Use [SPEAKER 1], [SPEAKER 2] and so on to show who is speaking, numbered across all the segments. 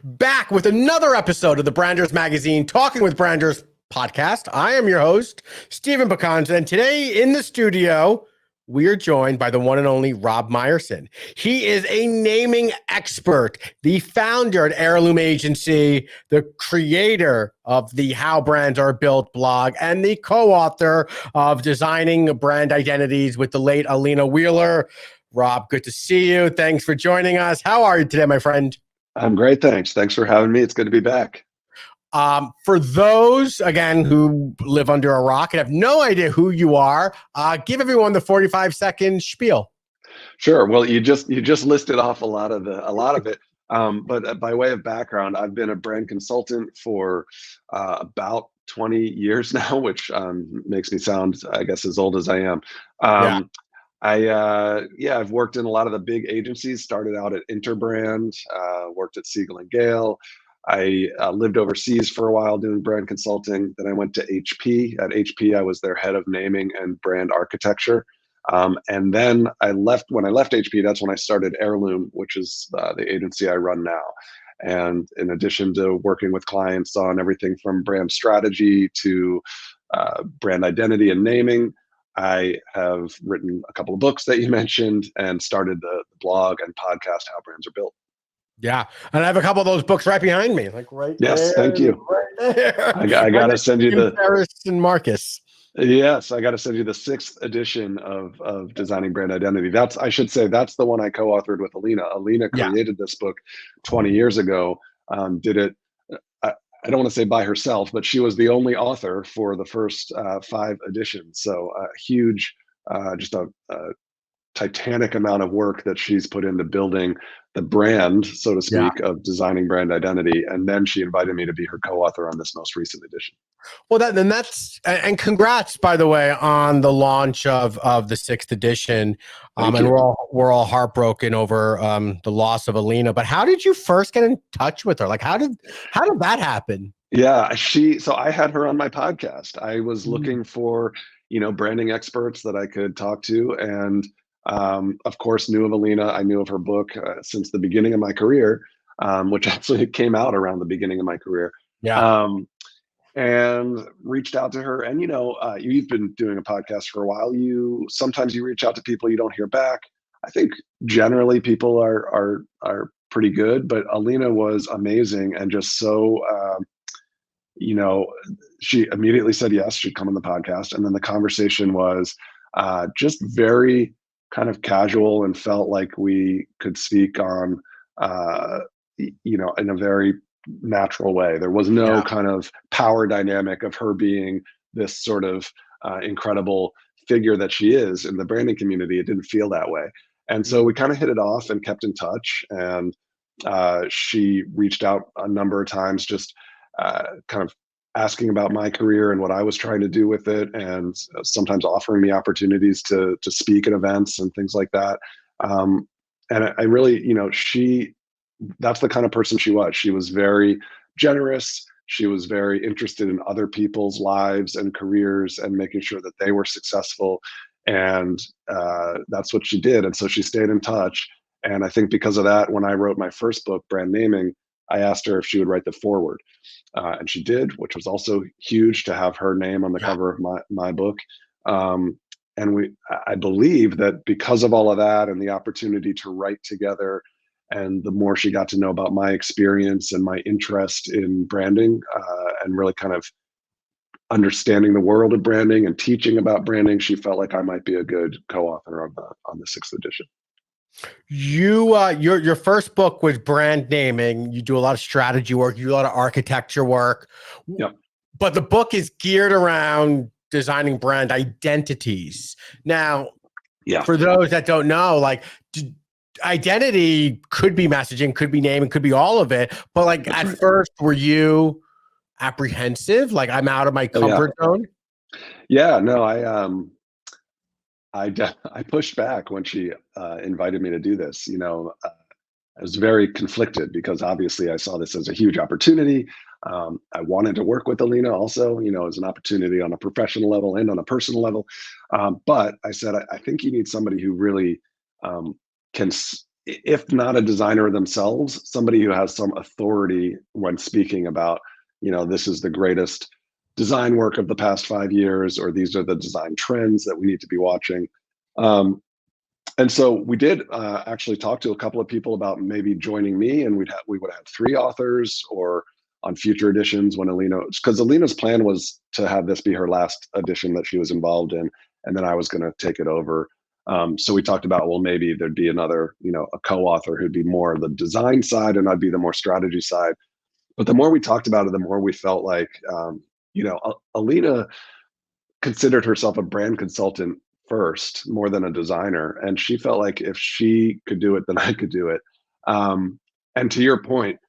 [SPEAKER 1] back with another episode of the Branders Magazine, Talking with Branders podcast. I am your host, Stephen Pecans, and today in the studio, we are joined by the one and only Rob Meyerson. He is a naming expert, the founder at Heirloom Agency, the creator of the How Brands Are Built blog, and the co-author of Designing Brand Identities with the late Alina Wheeler. Rob, good to see you. Thanks for joining us. How are you today, my friend?
[SPEAKER 2] I'm great, thanks. Thanks for having me. It's good to be back.
[SPEAKER 1] For those, again, who live under a rock and have no idea who you are, give everyone the 45-second spiel.
[SPEAKER 2] Sure. Well, you just listed off a lot of it. But by way of background, I've been a brand consultant for about 20 years now, which makes me sound, I guess, as old as I am. I've worked in a lot of the big agencies, started out at Interbrand, worked at Siegel and Gale. I lived overseas for a while doing brand consulting. Then I went to HP. At HP, I was their head of naming and brand architecture. And then when I left HP, that's when I started Heirloom, which is the agency I run now. And in addition to working with clients on everything from brand strategy to brand identity and naming, I have written a couple of books that you mentioned and started the blog and podcast, How Brands Are Built.
[SPEAKER 1] Yeah. And I have a couple of those books right behind me, like
[SPEAKER 2] Yes,
[SPEAKER 1] there,
[SPEAKER 2] thank you.
[SPEAKER 1] Right there.
[SPEAKER 2] I got to send you
[SPEAKER 1] Paris and Marcus.
[SPEAKER 2] Yes, I got to send you the 6th edition of Designing Brand Identity. I should say, that's the one I co-authored with Alina. Alina created this book 20 years ago, did it, I don't want to say by herself, but she was the only author for the first 5 editions. So huge, just a titanic amount of work that she's put into building the brand, so to speak, of Designing Brand Identity. And then she invited me to be her co-author on this most recent edition.
[SPEAKER 1] Well, and congrats, by the way, on the launch of the 6th edition. And we're all heartbroken over the loss of Alina. But how did you first get in touch with her? Like, how did that happen?
[SPEAKER 2] Yeah, so I had her on my podcast. I was looking for, branding experts that I could talk to, and of course, knew of Alina. I knew of her book since the beginning of my career, which actually came out around the beginning of my career.
[SPEAKER 1] Yeah.
[SPEAKER 2] And reached out to her. And you've been doing a podcast for a while. Sometimes you reach out to people, you don't hear back. I think generally people are pretty good, but Alina was amazing and just so she immediately said yes, she'd come on the podcast. And then the conversation was just very kind of casual and felt like we could speak on, in a very natural way. There was no kind of power dynamic of her being this sort of incredible figure that she is in the branding community. It didn't feel that way. And so we kind of hit it off and kept in touch. And she reached out a number of times, just kind of asking about my career and what I was trying to do with it, and sometimes offering me opportunities to speak at events and things like that. And I really, that's the kind of person she was. She was very generous. She was very interested in other people's lives and careers and making sure that they were successful. And that's what she did. And so she stayed in touch. And I think because of that, when I wrote my first book, Brand Naming, I asked her if she would write the foreword. And she did, which was also huge to have her name on the cover of my book. And I believe that because of all of that and the opportunity to write together, and the more she got to know about my experience and my interest in branding, and really kind of understanding the world of branding and teaching about branding, she felt like I might be a good co-author on the 6th edition.
[SPEAKER 1] Your first book was brand naming. You do a lot of strategy work. You do a lot of architecture work.
[SPEAKER 2] Yep.
[SPEAKER 1] But the book is geared around designing brand identities. Now, for those that don't know, like identity could be messaging, could be naming, could be all of it. But like at first, were you apprehensive? Like, I'm out of my comfort zone?
[SPEAKER 2] Yeah, no, I pushed back when she invited me to do this. I was very conflicted because obviously I saw this as a huge opportunity. I wanted to work with Alina also, as an opportunity on a professional level and on a personal level. But I said, I think you need somebody who really can if not a designer themselves, somebody who has some authority when speaking about, this is the greatest design work of the past 5 years, or these are the design trends that we need to be watching. And so we did actually talk to a couple of people about maybe joining me, and we would have 3 authors, or on future editions when because Alina's plan was to have this be her last edition that she was involved in, and then I was going to take it over. So we talked about, well, maybe there'd be another, a co-author who'd be more the design side, and I'd be the more strategy side. But the more we talked about it, the more we felt like, Alina considered herself a brand consultant first, more than a designer, and she felt like if she could do it, then I could do it. And to your point,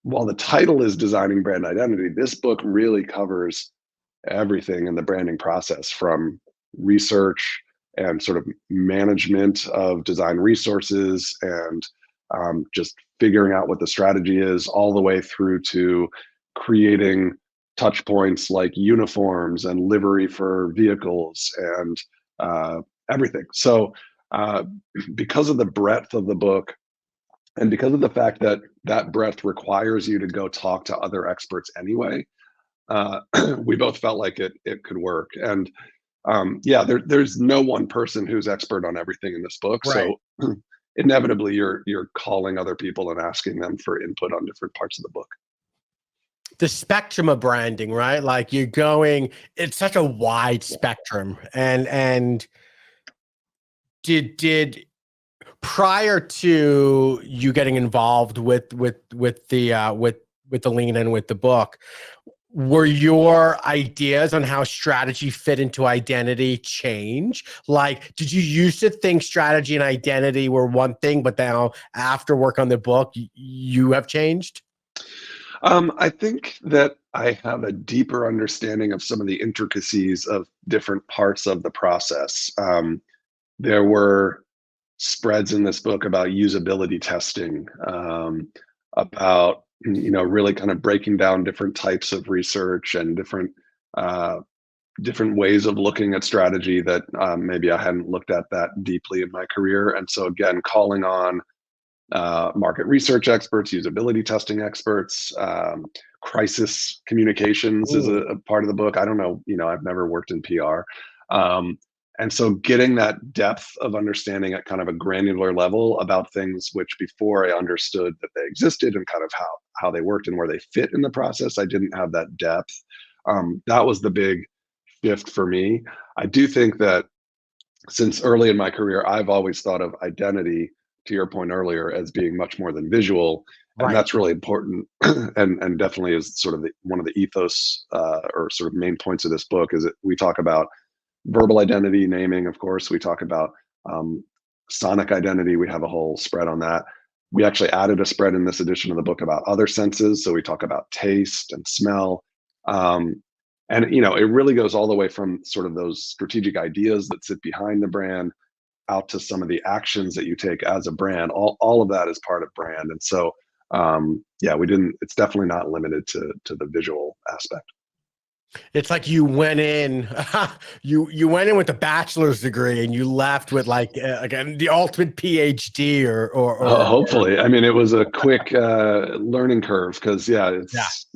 [SPEAKER 2] while the title is Designing Brand Identity, this book really covers everything in the branding process, from research and sort of management of design resources, and just figuring out what the strategy is, all the way through to creating touch points like uniforms and livery for vehicles, and everything. So because of the breadth of the book, and because of the fact that that breadth requires you to go talk to other experts anyway, we both felt like it could work. And yeah, there's no one person who's expert on everything in this book.
[SPEAKER 1] Right.
[SPEAKER 2] So inevitably you're calling other people and asking them for input on different parts of the book.
[SPEAKER 1] The spectrum of branding, right? Like it's such a wide spectrum. And did prior to you getting involved with Alina and with the book, were your ideas on how strategy fit into identity change? Like, did you used to think strategy and identity were one thing, but now after work on the book, you have changed?
[SPEAKER 2] I think that I have a deeper understanding of some of the intricacies of different parts of the process. There were spreads in this book about usability testing, about really kind of breaking down different types of research and different ways of looking at strategy that maybe I hadn't looked at that deeply in my career. And so again, calling on market research experts, usability testing experts, crisis communications is a part of the book. I don't know, I've never worked in PR. And so getting that depth of understanding at kind of a granular level about things which before I understood that they existed, and kind of how they worked and where they fit in the process, I didn't have that depth. That was the big shift for me. I do think that since early in my career, I've always thought of identity, to your point earlier, as being much more than visual. And
[SPEAKER 1] Right.
[SPEAKER 2] that's really important, and definitely is sort of one of the ethos, or sort of main points of this book, is that we talk about verbal identity, naming, of course. We talk about sonic identity. We have a whole spread on that. We actually added a spread in this edition of the book about other senses. So we talk about taste and smell. And it really goes all the way from sort of those strategic ideas that sit behind the brand out to some of the actions that you take as a brand. All of that is part of brand. And so yeah, it's definitely not limited to the visual aspect.
[SPEAKER 1] It's like you went in, you went in with a bachelor's degree, and you left with like the ultimate PhD, or
[SPEAKER 2] hopefully. I mean, it was a quick learning curve, because it's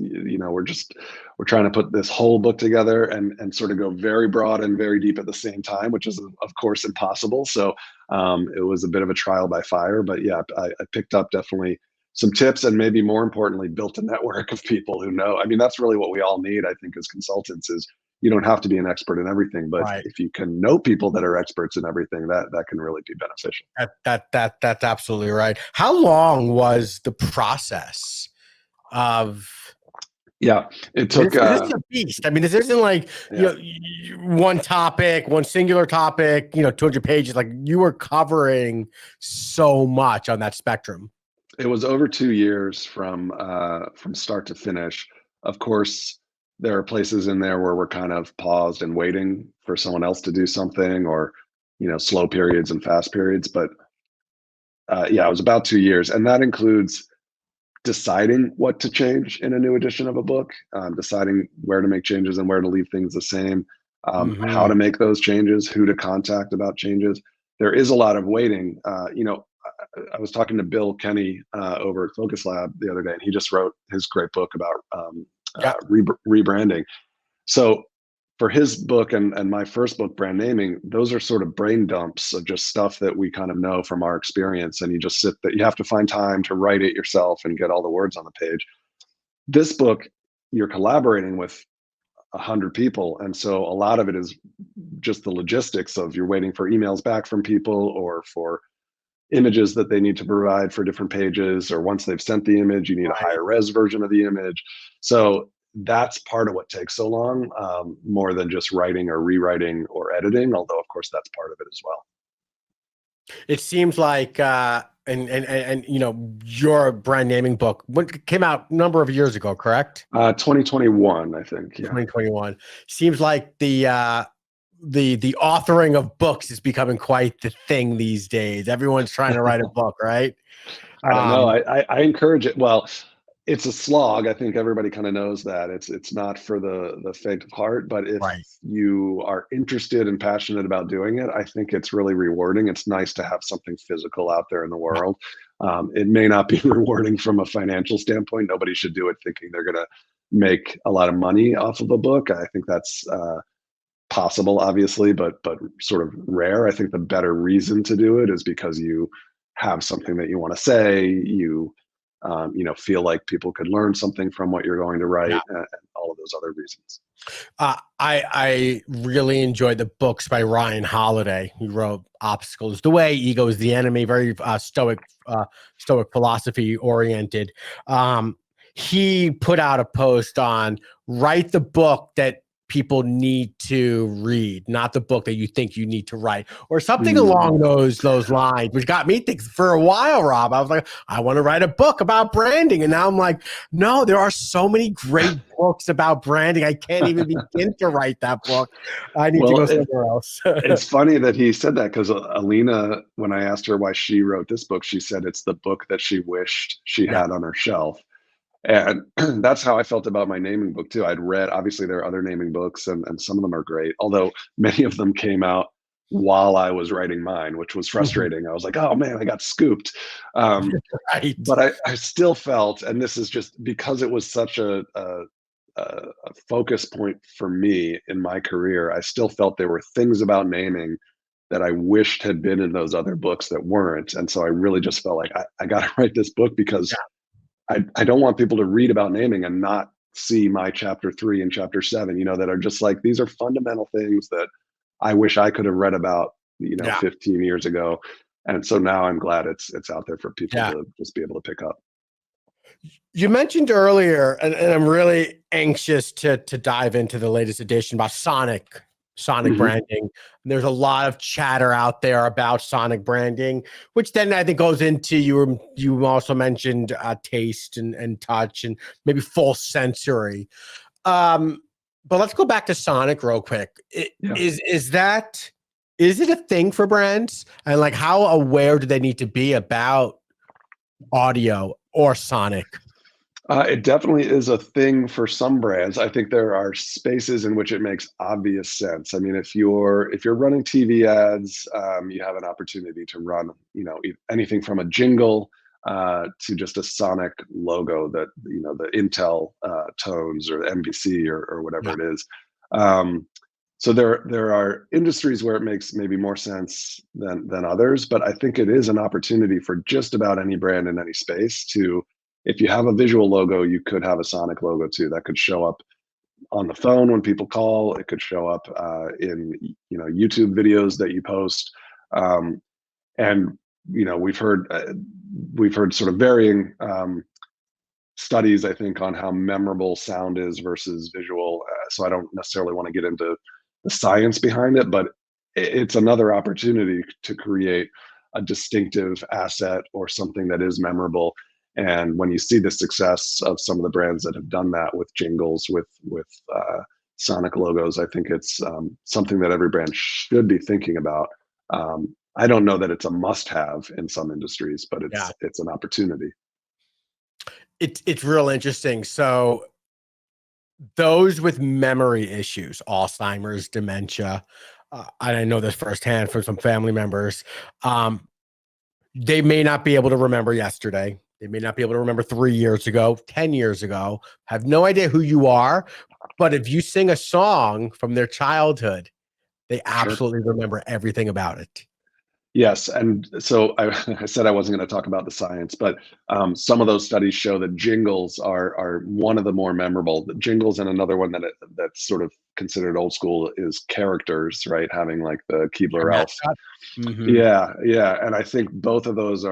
[SPEAKER 2] we're trying to put this whole book together and sort of go very broad and very deep at the same time, which is of course impossible. So it was a bit of a trial by fire, but yeah, I picked up definitely some tips, and maybe more importantly, built a network of people who know. I mean, that's really what we all need, I think, as consultants. Is you don't have to be an expert in everything, but
[SPEAKER 1] right.
[SPEAKER 2] if you can know people that are experts in everything, that can really be beneficial.
[SPEAKER 1] That's absolutely right. How long was the process of?
[SPEAKER 2] Yeah, it took.
[SPEAKER 1] This is a beast. I mean, this isn't like one topic, one singular topic. 200 pages. Like, you were covering so much on that spectrum.
[SPEAKER 2] It was over 2 years from start to finish. Of course, there are places in there where we're kind of paused and waiting for someone else to do something, or slow periods and fast periods. But yeah, it was about 2 years, and that includes deciding what to change in a new edition of a book, deciding where to make changes and where to leave things the same, how to make those changes, who to contact about changes. There is a lot of waiting. I was talking to Bill Kenny over at Focus Lab the other day, and he just wrote his great book about
[SPEAKER 1] Yeah.
[SPEAKER 2] rebranding. So for his book and my first book, Brand Naming, those are sort of brain dumps of just stuff that we kind of know from our experience. And you just sit there, you have to find time to write it yourself and get all the words on the page. This book, you're collaborating with 100 people. And so a lot of it is just the logistics of you're waiting for emails back from people or for images that they need to provide for different pages, or once they've sent the image, you need a
[SPEAKER 1] Right.
[SPEAKER 2] higher res version of the image. So that's part of what takes so long, more than just writing or rewriting or editing, although of course that's part of it as well.
[SPEAKER 1] It seems like, and you know, your brand naming book came out a number of years ago, correct?
[SPEAKER 2] 2021, I think. Yeah.
[SPEAKER 1] 2021. Seems like the authoring of books is becoming quite the thing these days. Everyone's trying to write a book, right?
[SPEAKER 2] I don't know.
[SPEAKER 1] Um,
[SPEAKER 2] I encourage it. Well, it's a slog. I think everybody kind of knows that it's not for the faint of heart. But if
[SPEAKER 1] right.
[SPEAKER 2] you are interested and passionate about doing it, I think it's really rewarding. It's nice to have something physical out there in the
[SPEAKER 1] Yeah.
[SPEAKER 2] world. It may not be rewarding from a financial standpoint. Nobody should do it thinking they're going to make a lot of money off of a book. I think that's possible, obviously, but sort of rare. I think the better reason to do it is because you have something that you want to say. Feel like people could learn something from what you're going to write, and all of those other reasons.
[SPEAKER 1] I really enjoyed the books by Ryan Holiday. He wrote "Obstacle is the Way," "Ego is the Enemy," very stoic philosophy oriented. He put out a post on write the book that people need to read, not the book that you think you need to write, or something along those lines, which got me thinking for a while, Rob. I was like, I want to write a book about branding. And now I'm like, no, there are so many great books about branding. I can't even begin to write that book. I need to
[SPEAKER 2] Well,
[SPEAKER 1] go somewhere else.
[SPEAKER 2] it's funny that he said that because Alina, when I asked her why she wrote this book, she said it's the book that she wished she
[SPEAKER 1] Yeah.
[SPEAKER 2] had on her shelf. And that's how I felt about my naming book too. I'd read, obviously, there are other naming books, and some of them are great, although many of them came out while I was writing mine, which was frustrating. I was like, oh man, I got scooped.
[SPEAKER 1] Right.
[SPEAKER 2] But I still felt, and this is just because it was such a focus point for me in my career, I still felt there were things about naming that I wished had been in those other books that weren't. And so I really just felt like I got to write this book because I don't want people to read about naming and not see my chapter 3 and chapter 7, that are just like, these are fundamental things that I wish I could have read about,
[SPEAKER 1] Yeah.
[SPEAKER 2] 15 years ago. And so now I'm glad it's out there for people
[SPEAKER 1] Yeah.
[SPEAKER 2] to just be able to pick up.
[SPEAKER 1] You mentioned earlier, and I'm really anxious to dive into the latest edition about Sonic branding. There's a lot of chatter out there about Sonic branding, which then I think goes into you also mentioned taste and touch and maybe full sensory. But let's go back to Sonic real quick.
[SPEAKER 2] Yeah.
[SPEAKER 1] Is it a thing for brands? And like, how aware do they need to be about audio or Sonic?
[SPEAKER 2] It definitely is a thing for some brands. I think there are spaces in which it makes obvious sense. I mean, if you're running TV ads, you have an opportunity to run, anything from a jingle to just a Sonic logo that the Intel tones or NBC or whatever it is. So there are industries where it makes maybe more sense than others, but I think it is an opportunity for just about any brand in any space to. If you have a visual logo, you could have a Sonic logo too. That could show up on the phone when people call. It could show up in YouTube videos that you post. And we've heard sort of varying studies, I think, on how memorable sound is versus visual. So I don't necessarily want to get into the science behind it, but it's another opportunity to create a distinctive asset or something that is memorable. And when you see the success of some of the brands that have done that with jingles, with Sonic logos, I think it's something that every brand should be thinking about. I don't know that it's a must-have in some industries, but it's an opportunity.
[SPEAKER 1] It's real interesting. So those with memory issues, Alzheimer's, dementia, and I know this firsthand from some family members. They may not be able to remember yesterday. They may not be able to remember 3 years ago, 10 years ago, have no idea who you are. But if you sing a song from their childhood, they
[SPEAKER 2] Sure.
[SPEAKER 1] absolutely remember everything about it.
[SPEAKER 2] Yes, and so I said I wasn't going to talk about the science, but some of those studies show that jingles are one of the more memorable. The jingles, and another one that's sort of considered old school is characters, right? Having like the
[SPEAKER 1] Our
[SPEAKER 2] Keebler Elf.
[SPEAKER 1] mascot. Mhm.
[SPEAKER 2] Yeah, yeah, and I think both of those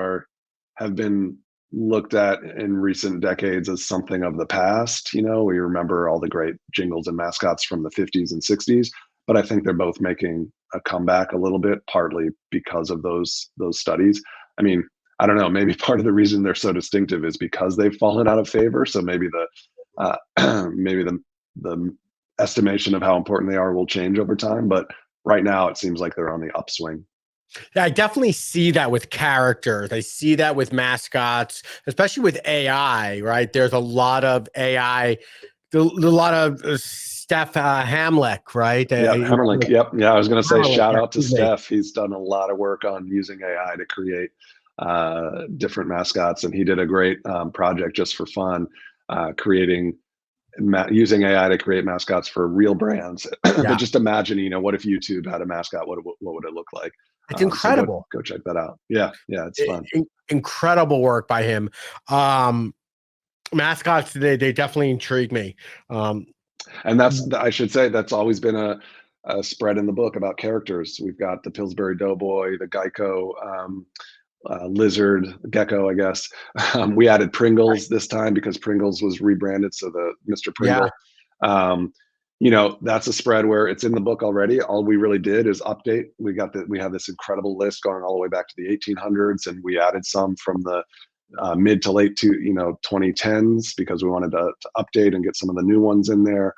[SPEAKER 2] have been looked at in recent decades as something of the past. We remember all the great jingles and mascots from the 50s and 60s, but I think they're both making a comeback a little bit, partly because of those studies. I mean, I don't know, maybe part of the reason they're so distinctive is because they've fallen out of favor. So maybe maybe the estimation of how important they are will change over time, but right now it seems like they're on the upswing.
[SPEAKER 1] Yeah, I definitely see that with characters. I see that with mascots, especially with AI, right? There's a lot of AI, a lot of Steph Hamlick, right?
[SPEAKER 2] Yeah, Hammerlink. Yep. Yeah, I was going to say
[SPEAKER 1] Hammerlick,
[SPEAKER 2] shout
[SPEAKER 1] yeah,
[SPEAKER 2] out to
[SPEAKER 1] excuse me.
[SPEAKER 2] Steph. He's done a lot of work on using AI to create different mascots, and he did a great project just for fun, creating using AI to create mascots for real brands. But
[SPEAKER 1] Yeah,
[SPEAKER 2] just imagine, what if YouTube had a mascot? What would it look like?
[SPEAKER 1] it's
[SPEAKER 2] So go
[SPEAKER 1] incredible.
[SPEAKER 2] go check that out. Yeah, yeah, it's fun.
[SPEAKER 1] Incredible work by him. Mascots, they definitely intrigue me. Um,
[SPEAKER 2] And I should say that's always been a spread in the book about characters. We've got the Pillsbury Doughboy, the Geico lizard, gecko, I guess. We added Pringles this time because Pringles was rebranded, so the Mr.
[SPEAKER 1] yeah,
[SPEAKER 2] Pringle. Um, that's a spread where it's in the book already. All we really did is update. We have this incredible list going all the way back to the 1800s, and we added some from the mid to late 2010s because we wanted to update and get some of the new ones in there.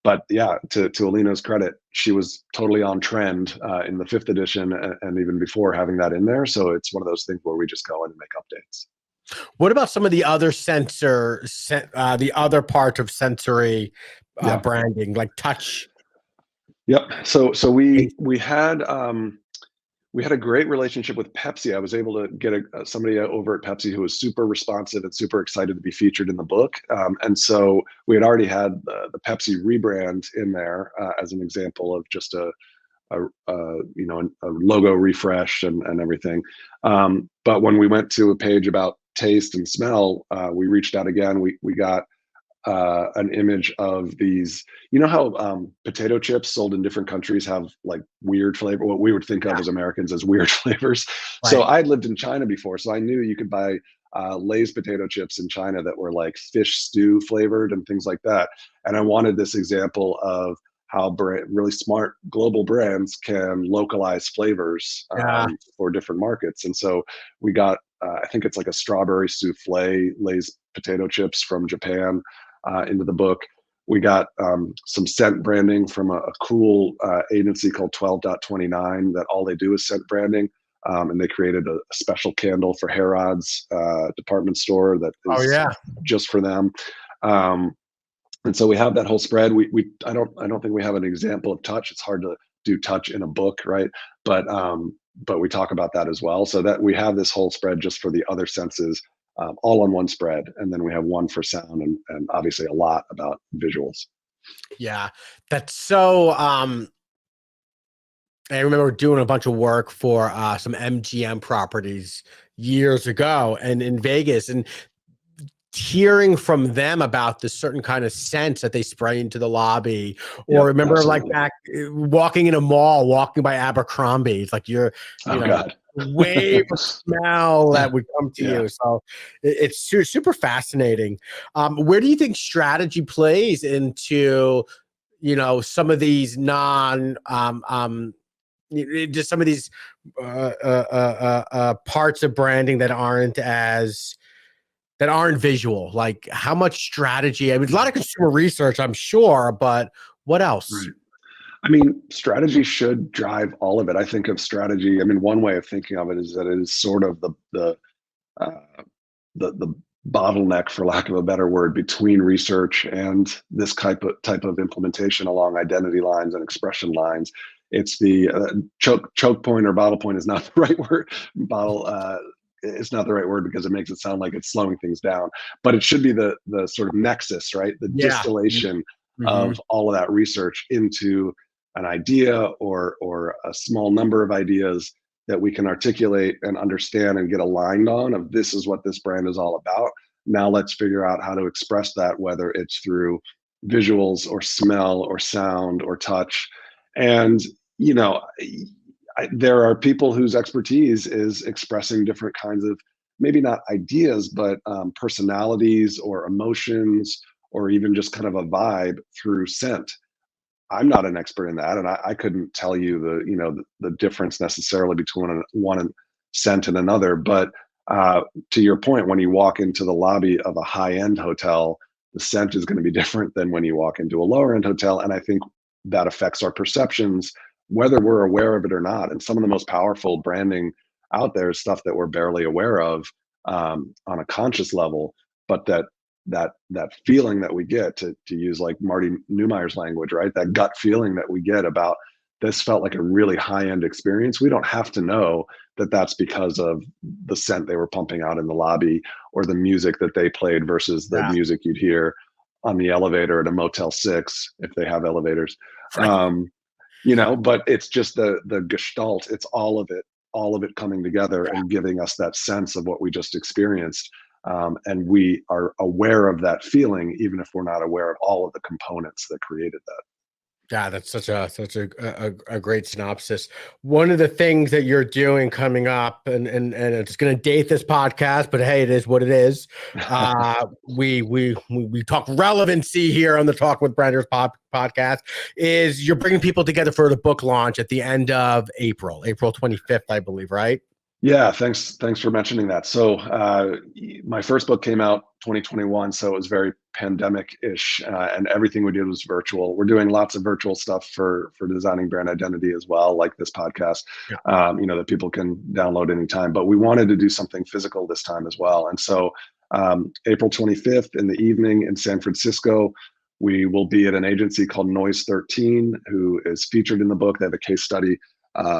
[SPEAKER 2] But yeah, to Alina's credit, she was totally on trend in the fifth edition and even before having that in there. So it's one of those things where we just go in and make updates.
[SPEAKER 1] what about some of the other the other part of sensory
[SPEAKER 2] Yeah.
[SPEAKER 1] branding, like touch?
[SPEAKER 2] Yep. So we
[SPEAKER 1] Taste?
[SPEAKER 2] we had a great relationship with Pepsi. I was able to get somebody over at Pepsi who was super responsive and super excited to be featured in the book. And so we had already had the Pepsi rebrand in there as an example of just a logo refresh and everything. But when we went to a page about taste and smell, we reached out again. We got an image of these. You know how potato chips sold in different countries have like weird flavor, what we would think of
[SPEAKER 1] Yeah,
[SPEAKER 2] as Americans as weird flavors. So
[SPEAKER 1] right.
[SPEAKER 2] I'd lived in China before, so I knew you could buy Lay's potato chips in China that were like fish stew flavored and things like that. And I wanted this example of how really smart global brands can localize flavors
[SPEAKER 1] Yeah,
[SPEAKER 2] for different markets. And so we got, I think it's like a strawberry souffle Lay's potato chips from Japan into the book. We got some scent branding from a cool agency called 12.29 that all they do is scent branding. And they created a special candle for Harrods department store that
[SPEAKER 1] oh
[SPEAKER 2] is
[SPEAKER 1] yeah.
[SPEAKER 2] just for them. And so we have that whole spread. I don't think we have an example of touch. It's hard to do touch in a book, right? But we talk about that as well. So that we have this whole spread just for the other senses, all on one spread, and then we have one for sound and obviously a lot about visuals.
[SPEAKER 1] Yeah, that's so I remember doing a bunch of work for some MGM properties years ago and in Vegas, and hearing from them about this certain kind of scent that they spray into the lobby. Or
[SPEAKER 2] Yep,
[SPEAKER 1] remember like
[SPEAKER 2] absolutely.
[SPEAKER 1] back walking in a mall, walking by Abercrombie, it's like
[SPEAKER 2] Oh
[SPEAKER 1] you know
[SPEAKER 2] God.
[SPEAKER 1] wave of smell that would come to
[SPEAKER 2] Yeah.
[SPEAKER 1] you. So it's super fascinating. Where do you think strategy plays into some of these just some of these parts of branding that aren't visual? Like how much strategy? I mean, a lot of consumer research, I'm sure, but what else?
[SPEAKER 2] Right. I mean, strategy should drive all of it. I think of strategy. I mean, one way of thinking of it is that it is sort of uh, the bottleneck, for lack of a better word, between research and this type of implementation along identity lines and expression lines. It's the choke point or bottle point is not the right word. Bottle it's not the right word because it makes it sound like it's slowing things down. But it should be the sort of nexus, right? The
[SPEAKER 1] Yeah.
[SPEAKER 2] distillation
[SPEAKER 1] Mm-hmm.
[SPEAKER 2] of all of that research into an idea or a small number of ideas that we can articulate and understand and get aligned on of this is what this brand is all about. Now let's figure out how to express that, whether it's through visuals or smell or sound or touch. And, you know, there are people whose expertise is expressing different kinds of, maybe not ideas, but personalities or emotions, or even just kind of a vibe through scent. I'm not an expert in that, and I couldn't tell you the difference necessarily between one scent and another. But to your point, when you walk into the lobby of a high end hotel, the scent is going to be different than when you walk into a lower end hotel, and I think that affects our perceptions, whether we're aware of it or not. And some of the most powerful branding out there is stuff that we're barely aware of on a conscious level, but that feeling that we get, to use like Marty Neumeier's language, right? That gut feeling that we get about this felt like a really high end experience. We don't have to know that that's because of the scent they were pumping out in the lobby or the music that they played versus the
[SPEAKER 1] Yeah.
[SPEAKER 2] music you'd hear on the elevator at a Motel 6 if they have elevators.
[SPEAKER 1] Right.
[SPEAKER 2] But it's just the gestalt. It's all of it coming together and giving us that sense of what we just experienced. And we are aware of that feeling, even if we're not aware of all of the components that created that.
[SPEAKER 1] Yeah, that's such a great synopsis. One of the things that you're doing coming up, and it's going to date this podcast, but hey, it is what it is. We talk relevancy here on the Talk with Branders podcast. Is you're bringing people together for the book launch at the end of April 25th, I believe, right?
[SPEAKER 2] Yeah, thanks for mentioning that. So my first book came out 2021, so it was very pandemic-ish, and everything we did was virtual. We're doing lots of virtual stuff for designing brand identity as well, like this podcast,
[SPEAKER 1] Yeah.
[SPEAKER 2] That people can download anytime. But we wanted to do something physical this time as well. And so April 25th in the evening in San Francisco, we will be at an agency called Noise 13, who is featured in the book. They have a case study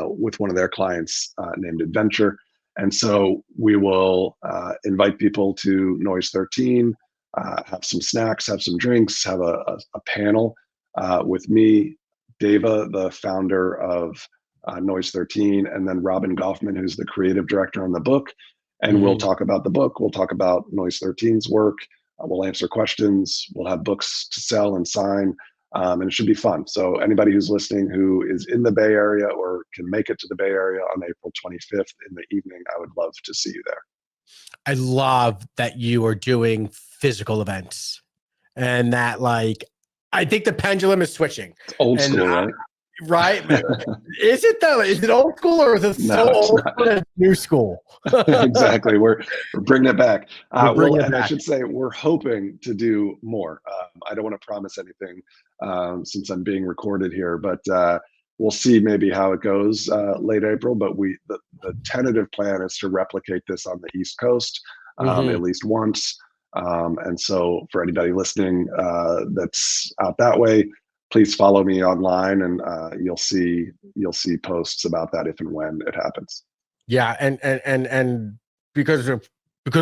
[SPEAKER 2] with one of their clients named Adventure. And so we will invite people to Noise 13, have some snacks, have some drinks, have a panel with me, Deva, the founder of Noise 13, and then Robin Goffman, who's the creative director on the book. And we'll talk about the book. We'll talk about Noise 13's work. We'll answer questions. We'll have books to sell and sign. And it should be fun. So anybody who's listening who is in the Bay Area or can make it to the Bay Area on April 25th in the evening, I would love to see you there.
[SPEAKER 1] I love that you are doing physical events, and that, like, I think the pendulum is switching.
[SPEAKER 2] It's old school, right?
[SPEAKER 1] Right? Is it though? Is it old school, or is it so old school new school?
[SPEAKER 2] Exactly. We're bringing it back.
[SPEAKER 1] I
[SPEAKER 2] should say we're hoping to do more. I don't want to promise anything since I'm being recorded here, but we'll see maybe how it goes late April. But the tentative plan is to replicate this on the East Coast at least once. And so for anybody listening that's out that way, please follow me online, and you'll see posts about that if and when it happens.
[SPEAKER 1] Yeah, and because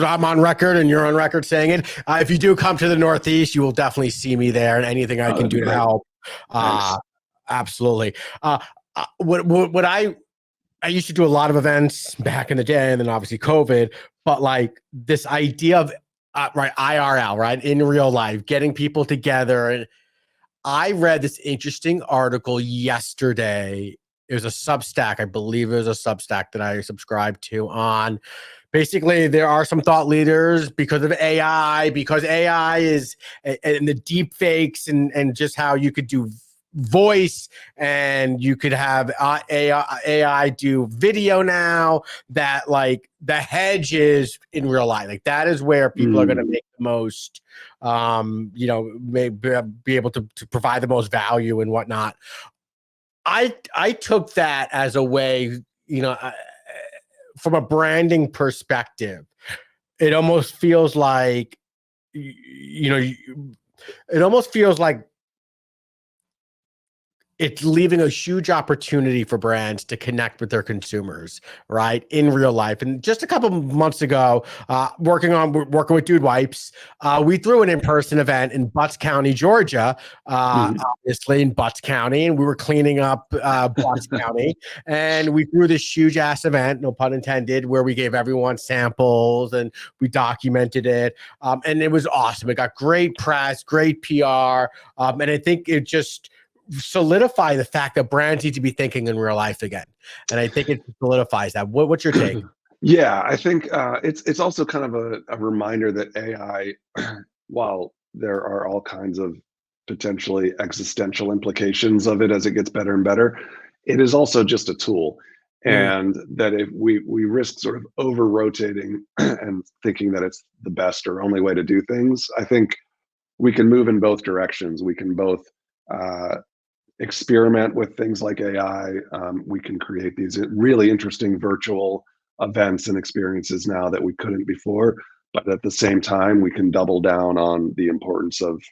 [SPEAKER 1] I'm on record and you're on record saying it, if you do come to the Northeast, you will definitely see me there, and anything I can do to help. Absolutely. What I used to do a lot of events back in the day, and then obviously COVID, but like this idea of right, IRL, right, in real life, getting people together. And I read this interesting article yesterday. It was a Substack. I believe it was a Substack that I subscribed to on. Basically, there are some thought leaders because AI is, and the deep fakes and just how you could do voice, and you could have AI do video now, that like the hedge is in real life. Like that is where people are going to make the most, maybe be able to provide the most value and whatnot. I took that as a way, from a branding perspective, it almost feels like, it almost feels like it's leaving a huge opportunity for brands to connect with their consumers, right, in real life. And just a couple of months ago, working with Dude Wipes, we threw an in-person event in Butts County, Georgia, obviously in Butts County, and we were cleaning up Butts County, and we threw this huge ass event, no pun intended, where we gave everyone samples and we documented it, and it was awesome. It got great press, great PR, and I think it just solidify the fact that brands need to be thinking in real life again. And I think it solidifies that. What's your take?
[SPEAKER 2] Yeah, I think it's also kind of a reminder that AI, while there are all kinds of potentially existential implications of it as it gets better and better, it is also just a tool. And that if we risk sort of over rotating and thinking that it's the best or only way to do things, I think we can move in both directions. We can both experiment with things like AI. We can create these really interesting virtual events and experiences now that we couldn't before. But at the same time, we can double down on the importance of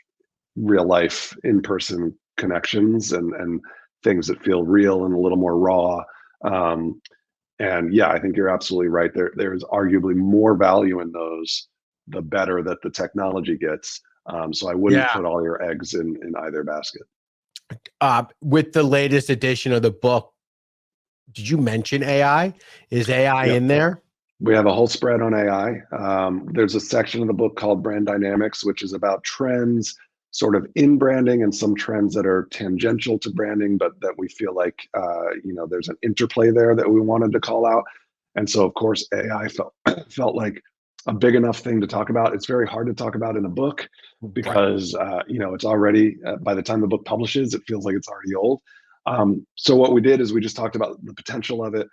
[SPEAKER 2] real life in-person connections and things that feel real and a little more raw. And yeah, I think you're absolutely right. There's arguably more value in those, the better that the technology gets. So I wouldn't put all your eggs in either basket.
[SPEAKER 1] With the latest edition of the book, did you mention AI? Is AI in there?
[SPEAKER 2] We have a whole spread on AI. There's a section of the book called Brand Dynamics, which is about trends sort of in branding and some trends that are tangential to branding, but that we feel like, there's an interplay there that we wanted to call out. And so, of course, AI felt like a big enough thing to talk about. It's very hard to talk about in a book because, it's already, by the time the book publishes, it feels like it's already old. So what we did is we just talked about the potential of it.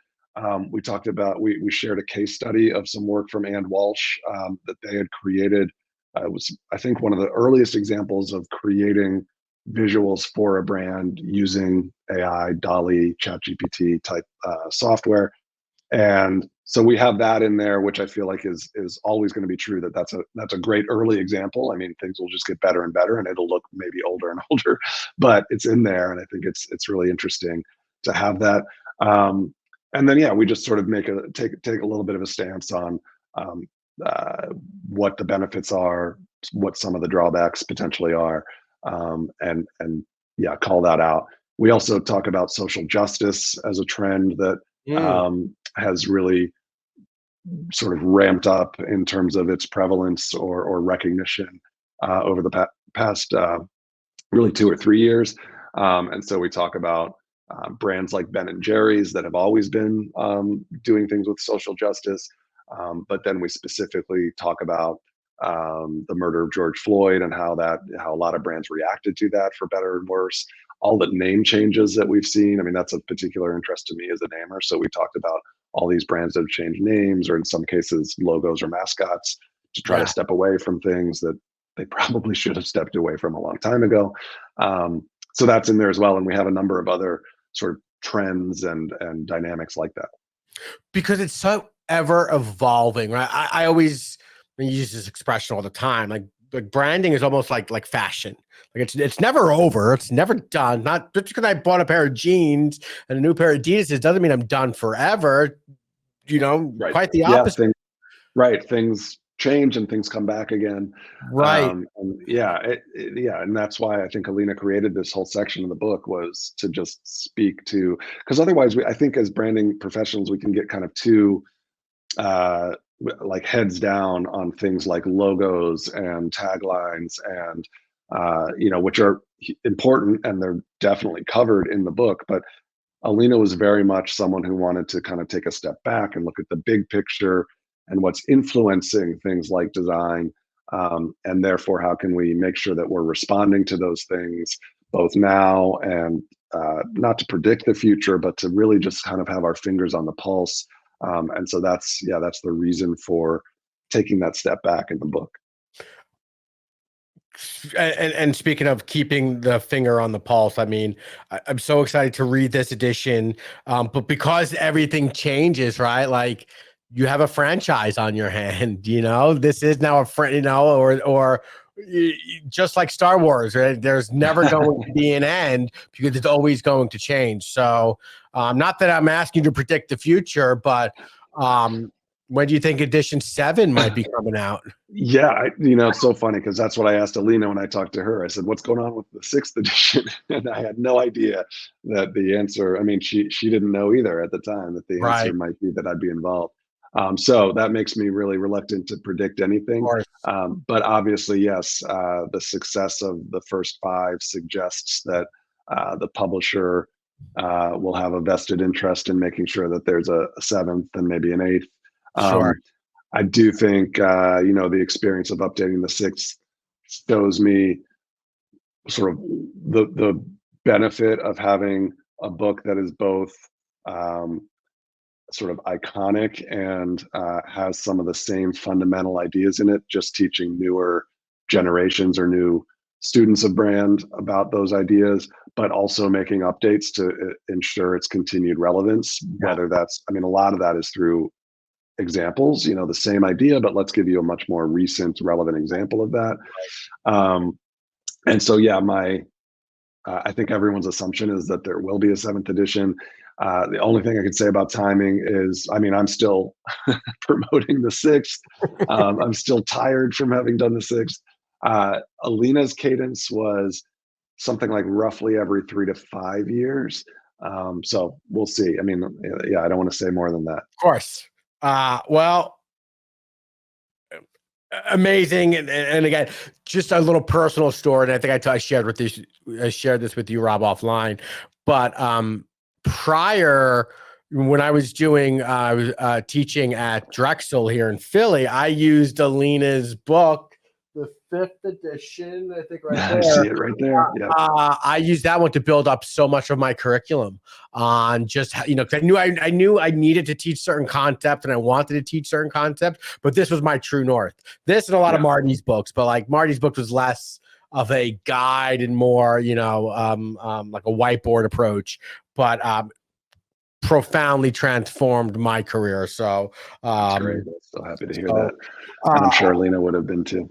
[SPEAKER 2] We talked about, we shared a case study of some work from And Walsh that they had created. It was, I think, one of the earliest examples of creating visuals for a brand using AI, DALL-E, ChatGPT type software. And so we have that in there, which I feel like is always going to be true. That's a great early example. I mean, things will just get better and better, and it'll look maybe older and older, but it's in there, and I think it's really interesting to have that. And then we just sort of take a little bit of a stance on what the benefits are, what some of the drawbacks potentially are, and call that out. We also talk about social justice as a trend that has really sort of ramped up in terms of its prevalence or recognition over the past really 2 or 3 years. And so we talk about brands like Ben and Jerry's that have always been doing things with social justice. But then we specifically talk about the murder of George Floyd and how a lot of brands reacted to that for better and worse. All the name changes that we've seen. I mean, that's of particular interest to me as a namer. So we talked about all these brands that have changed names, or in some cases, logos or mascots, to try to step away from things that they probably should have stepped away from a long time ago. So that's in there as well. And we have a number of other sort of trends and dynamics like that.
[SPEAKER 1] Because it's so ever evolving, right? I always use this expression all the time. Like branding is almost like fashion. Like it's never over. It's never done. Not just because I bought a pair of jeans and a new pair of Adidas, it doesn't mean I'm done forever.
[SPEAKER 2] Right.
[SPEAKER 1] Quite the opposite.
[SPEAKER 2] Things change and things come back again.
[SPEAKER 1] Right.
[SPEAKER 2] And that's why I think Alina created this whole section of the book, was to just speak to, because otherwise I think as branding professionals, we can get kind of too like heads down on things like logos and taglines and which are important, and they're definitely covered in the book. But Alina was very much someone who wanted to kind of take a step back and look at the big picture and what's influencing things like design. And therefore, how can we make sure that we're responding to those things both now and not to predict the future, but to really just kind of have our fingers on the pulse. And so that's the reason for taking that step back in the book.
[SPEAKER 1] And speaking of keeping the finger on the pulse, I mean, I'm so excited to read this edition, but because everything changes, right? Like you have a franchise on your hand. This is now a friend, or just like Star Wars, right? There's never going to be an end because it's always going to change. So, not that I'm asking you to predict the future, but when do you think edition 7 might be coming out?
[SPEAKER 2] Yeah, it's so funny because that's what I asked Alina when I talked to her. I said, "What's going on with the 6th edition?" And I had no idea that the answer. I mean, she didn't know either at the time that the answer
[SPEAKER 1] Right.
[SPEAKER 2] might be that I'd be involved. So that makes me really reluctant to predict anything.
[SPEAKER 1] Of course.
[SPEAKER 2] But obviously, yes, the success of the first 5 suggests that the publisher will have a vested interest in making sure that there's a 7th and maybe an 8th.
[SPEAKER 1] Sure.
[SPEAKER 2] I do think, the experience of updating the 6th shows me sort of the benefit of having a book that is both sort of iconic and has some of the same fundamental ideas in it, just teaching newer generations or new students of brand about those ideas, but also making updates to ensure its continued relevance. Whether that's, a lot of that is through examples, the same idea, but let's give you a much more recent, relevant example of that. And so, yeah, I think everyone's assumption is that there will be a 7th edition. The only thing I could say about timing is, I'm still promoting the 6th. I'm still tired from having done the 6th. Alina's cadence was something like roughly every 3 to 5 years. So we'll see. I don't want to say more than that.
[SPEAKER 1] Of course. Well, amazing. And again, just a little personal story. And I think I shared this with you, Rob, offline. But prior, when I was doing teaching at Drexel here in Philly, I used Alina's book, the 5th edition, I think, right there.
[SPEAKER 2] I see it right there. Yeah.
[SPEAKER 1] I used that one to build up so much of my curriculum on just, because I knew I needed to teach certain concepts and I wanted to teach certain concepts, but this was my true north. This and a lot of Marty's books, but like Marty's book was less of a guide and more, like a whiteboard approach, but profoundly transformed my career. So
[SPEAKER 2] That's great. So happy to hear that. And I'm sure Alina would have been too.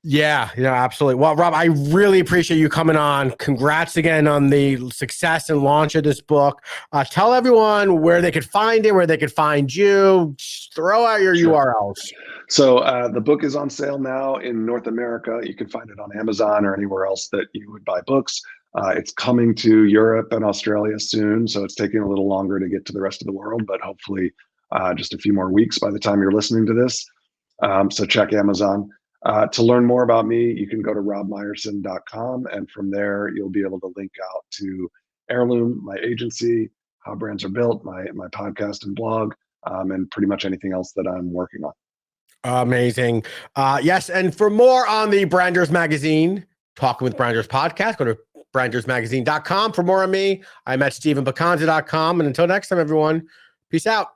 [SPEAKER 1] Yeah, absolutely. Well, Rob, I really appreciate you coming on. Congrats again on the success and launch of this book. Tell everyone where they could find it, where they could find you. Just throw out your URLs.
[SPEAKER 2] So the book is on sale now in North America. You can find it on Amazon or anywhere else that you would buy books. It's coming to Europe and Australia soon, so it's taking a little longer to get to the rest of the world, but hopefully just a few more weeks by the time you're listening to this. So check Amazon. To learn more about me, you can go to robmeyerson.com, and from there you'll be able to link out to Heirloom, my agency, How Brands Are Built, my podcast and blog, and pretty much anything else that I'm working on.
[SPEAKER 1] Amazing. Yes, and for more on the Branders Magazine, Talking with Branders podcast, go to brandersmagazine.com. For more on me, I'm at stephenbacanza.com. And until next time, everyone, peace out.